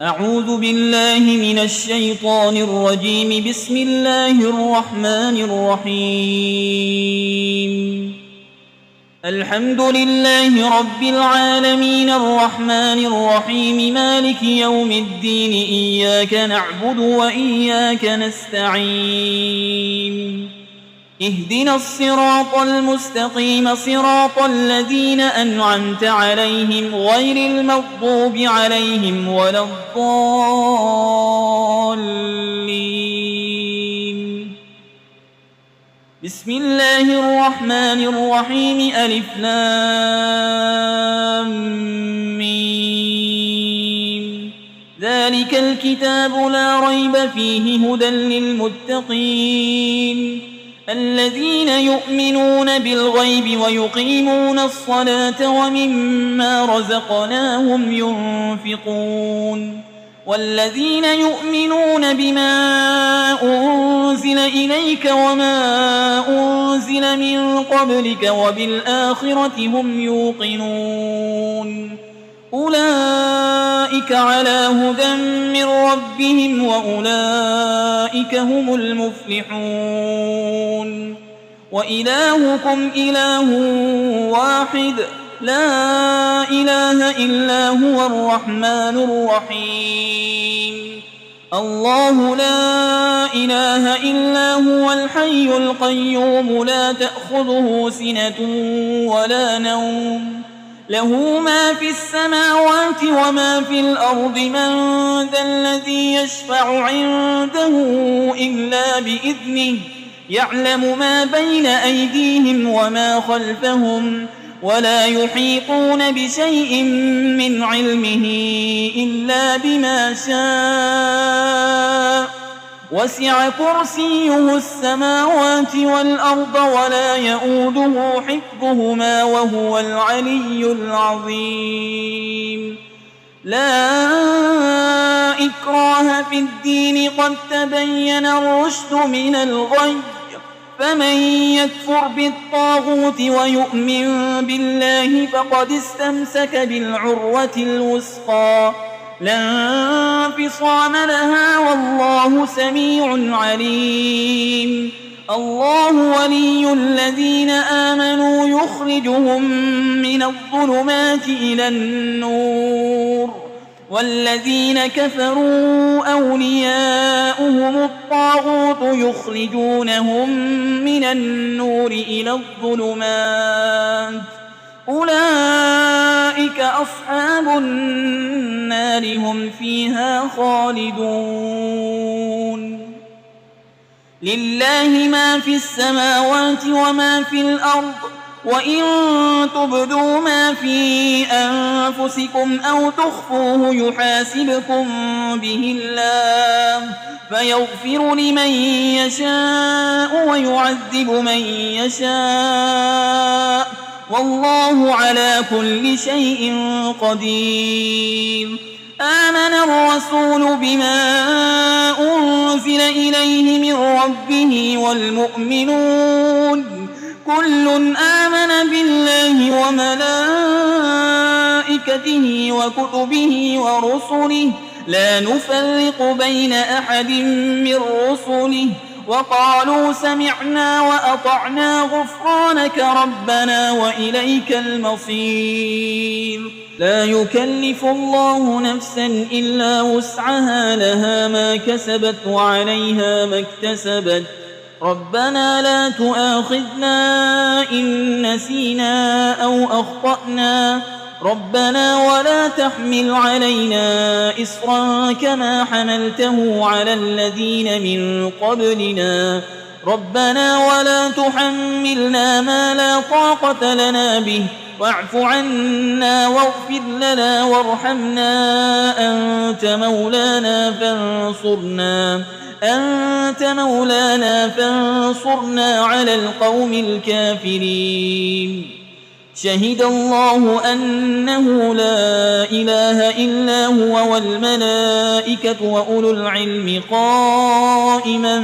أعوذ بالله من الشيطان الرجيم. بسم الله الرحمن الرحيم. الحمد لله رب العالمين الرحمن الرحيم مالك يوم الدين إياك نعبد وإياك نستعين اهدنا الصراط المستقيم صراط الذين أنعمت عليهم غير المغضوب عليهم ولا الضالين. بسم الله الرحمن الرحيم. ألف لام ميم. ذلك الكتاب لا ريب فيه هدى للمتقين الذين يؤمنون بالغيب ويقيمون الصلاة ومما رزقناهم ينفقون والذين يؤمنون بما أنزل إليك وما أنزل من قبلك وبالآخرة هم يوقنون أولئك على هدى من ربهم وأولئك هم المفلحون. وإلهكم إله واحد لا إله إلا هو الرحمن الرحيم. الله لا إله إلا هو الحي القيوم لا تأخذه سنة ولا نوم له ما في السماوات وما في الأرض. من ذا الذي يشفع عنده إلا بإذنه يعلم ما بين أيديهم وما خلفهم ولا يحيطون بشيء من علمه إلا بما شاء وسع كرسيه السماوات والأرض ولا يؤوده حفظهما وهو العلي العظيم. لا إكراه في الدين قد تبين الرشد من الغي فمن يكفر بالطاغوت ويؤمن بالله فقد استمسك بالعروة الوثقى لا انفصام لها والله سميع عليم. الله ولي الذين آمنوا يخرجهم من الظلمات إلى النور والذين كفروا أولياؤهم الطاغوت يخرجونهم من النور إلى الظلمات أولئك أصحاب النار هم فيها خالدون. لله ما في السماوات وما في الأرض وإن تبدوا ما في أنفسكم أو تخفوه يحاسبكم به الله فيغفر لمن يشاء ويعذب من يشاء والله على كل شيء قدير. آمن الرسول بما أنزل إليه من ربه والمؤمنون كل آمن بالله وملائكته وكتبه ورسله لا نفرق بين أحد من رسله وقالوا سمعنا وأطعنا غفرانك ربنا وإليك المصير. لا يكلف الله نفسا إلا وسعها لها ما كسبت وعليها ما اكتسبت ربنا لا تؤاخذنا إن نسينا أو أخطأنا ربنا ولا تحمل علينا إصرا كما حملته على الذين من قبلنا ربنا ولا تحملنا ما لا طاقة لنا به واعف عنا واغفر لنا وارحمنا أنت مولانا فانصرنا على القوم الكافرين. شهد الله أنه لا إله إلا هو والملائكة وأولو العلم قائما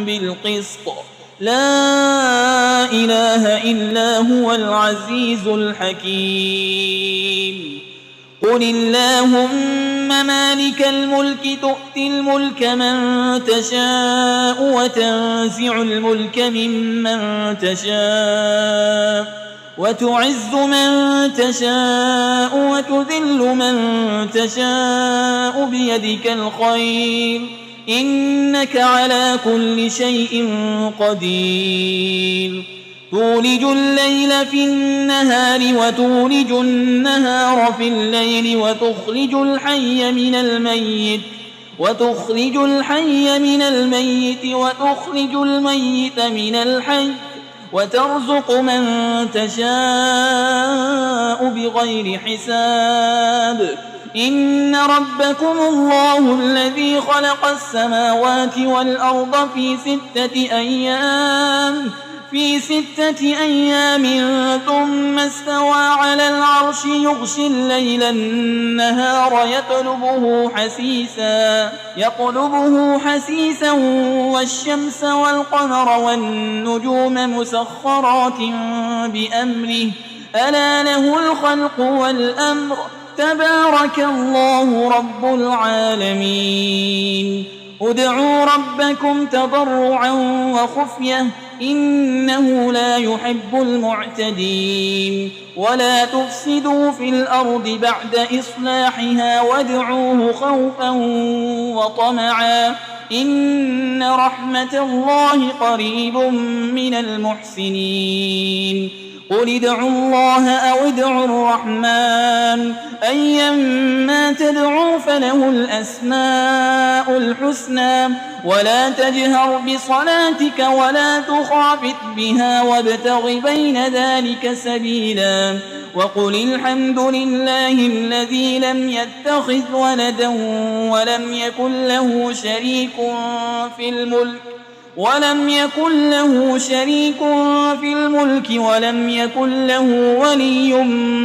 بالقسط لا إله إلا هو العزيز الحكيم. قل اللهم مالك الملك تؤتي الملك من تشاء وتنزع الملك ممن تشاء وتعز من تشاء وتذل من تشاء بيدك الخير إنك على كل شيء قدير تولج الليل في النهار وتولج النهار في الليل وتخرج الحي من الميت وتخرج الميت من الحي وترزق من تشاء بغير حساب إن ربكم الله الذي خلق السماوات والأرض في 6 أيام ثم استوى على العرش يغشي الليل النهار يطلبه حسيسا والشمس والقمر والنجوم مسخرات بأمره ألا له الخلق والأمر تبارك الله رب العالمين ادعوا ربكم تضرعا وخفية إنه لا يحب المعتدين ولا تفسدوا في الأرض بعد إصلاحها وادعوه خوفا وطمعا إن رحمة الله قريب من المحسنين قل ادعوا الله أو ادعوا الرحمن أيما تدعوا فله الأسماء الحسنى ولا تجهر بصلاتك ولا تخافت بها وابتغ بين ذلك سبيلا وقل الحمد لله الذي لم يتخذ ولدا ولم يكن له شريك في الملك ولم يكن له ولي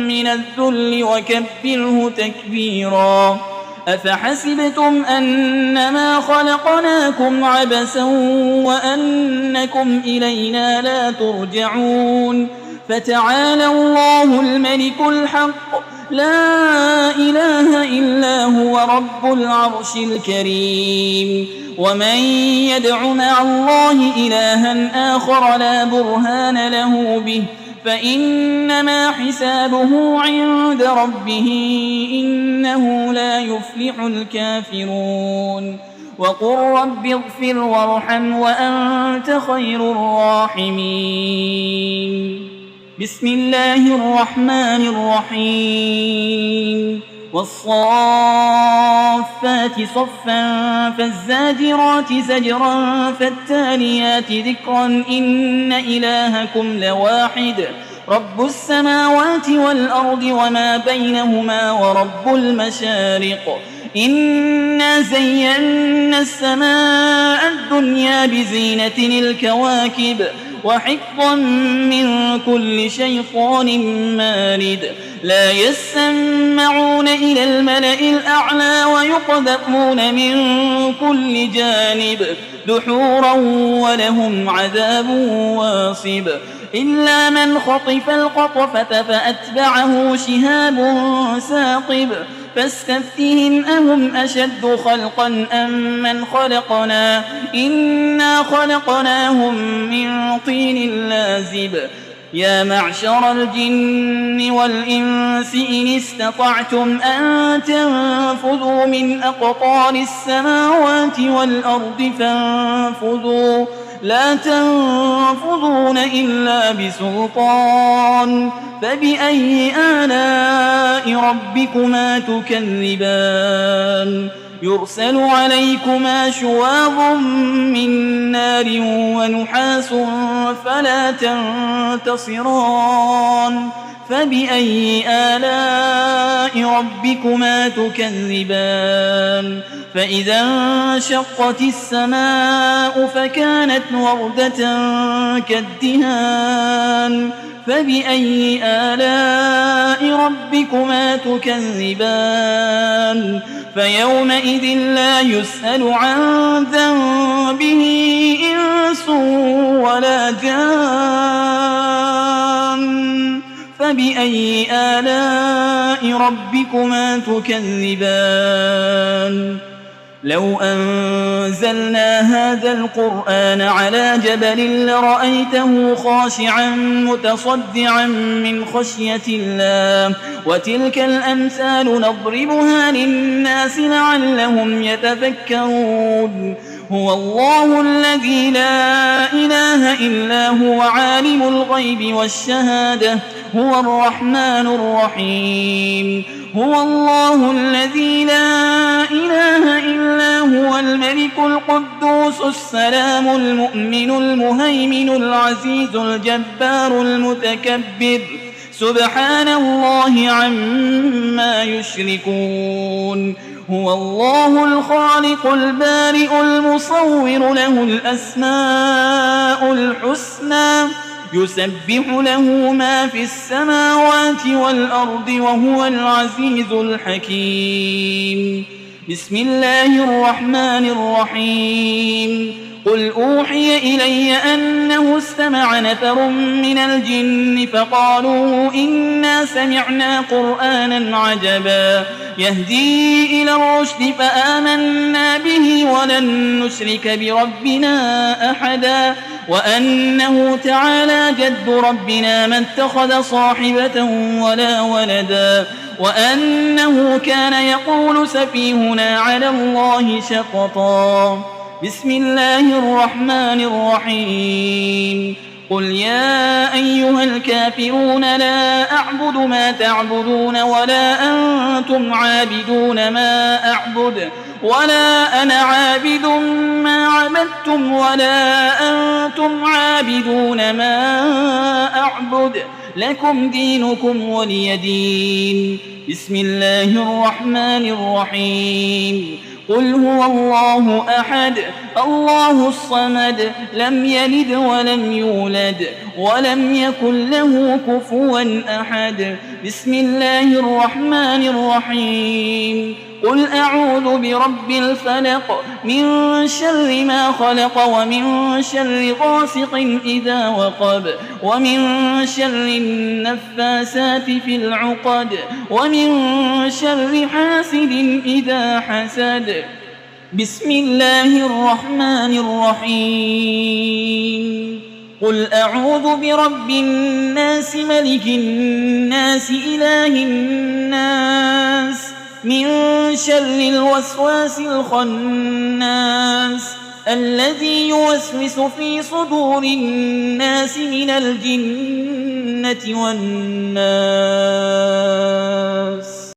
من الذل وكبره تكبيرا أفحسبتم أنما خلقناكم عبثا وأنكم إلينا لا ترجعون فتعالى الله الملك الحق لا إله إلا هو رب العرش الكريم ومن يدع مع الله إلها آخر لا برهان له به فإنما حسابه عند ربه إنه لا يفلح الكافرون وقل رب اغفر وارحم وأنت خير الراحمين بسم الله الرحمن الرحيم والصافات صفا فالزاجرات زجرا فالتاليات ذكرا إن إلهكم لواحد رب السماوات والأرض وما بينهما ورب المشارق إنا زينا السماء الدنيا بزينة الكواكب وحفظا من كل شيطان مارد لا يسمعون إلى الملأ الأعلى ويقذفون من كل جانب دحورا ولهم عذاب واصب إلا من خطف القطفة فأتبعه شهاب ثاقب فاستفتهم أهم أشد خلقا أم من خلقنا إنا خلقناهم من طين لازب يا معشر الجن والإنس إن استطعتم أن تنفذوا من أقطار السماوات والأرض فانفذوا لا تنفذون إلا بسلطان فبأي آلاء ربكما تكذبان يرسل عليكما شواظ من نار ونحاس فلا تنتصران فبأي آلاء ربكما تكذبان فإذا انشقت السماء فكانت وردة كالدهان فبأي آلاء ربكما تكذبان فيومئذ لا يسأل عن ذنبه إنس ولا جان فبأي آلاء ربكما تكذبان لو أنزلنا هذا القرآن على جبل لرأيته خاشعا متصدعا من خشية الله وتلك الأمثال نضربها للناس لعلهم يتفكرون هو الله الذي لا إله إلا هو عالم الغيب والشهادة هو الرحمن الرحيم هو الله الذي لا إله إلا هو الملك القدوس السلام المؤمن المهيمن العزيز الجبار المتكبر سبحان الله عما يشركون هو الله الخالق البارئ المصور له الأسماء الحسنى يسبح له ما في السماوات والأرض وهو العزيز الحكيم بسم الله الرحمن الرحيم قل أوحي إلي أنه استمع نفر من الجن فقالوا إنا سمعنا قرآنا عجبا يهدي إلى الرشد فآمنا به ولن نشرك بربنا أحدا وأنه تعالى جد ربنا ما اتخذ صاحبة ولا ولدا وأنه كان يقول سفيهنا على الله شططا بسم الله الرحمن الرحيم قل يا أيها الكافرون لا أعبد ما تعبدون ولا أنتم عابدون ما أعبد ولا أنا عابد ما عبدتم ولا أنتم عابدون ما أعبد لكم دينكم ولي دين بسم الله الرحمن الرحيم قل هو الله أحد الله الصمد لم يلد ولم يولد ولم يكن له كفوا أحد بسم الله الرحمن الرحيم قل أعوذ برب الفلق من شر ما خلق ومن شر غاسق إذا وقب ومن شر النفاسات في العقد ومن شر حاسد إذا حسد بسم الله الرحمن الرحيم قل أعوذ برب الناس ملك الناس إله الناس من شر الوسواس الخناس الذي يوسوس في صدور الناس من الجنة والناس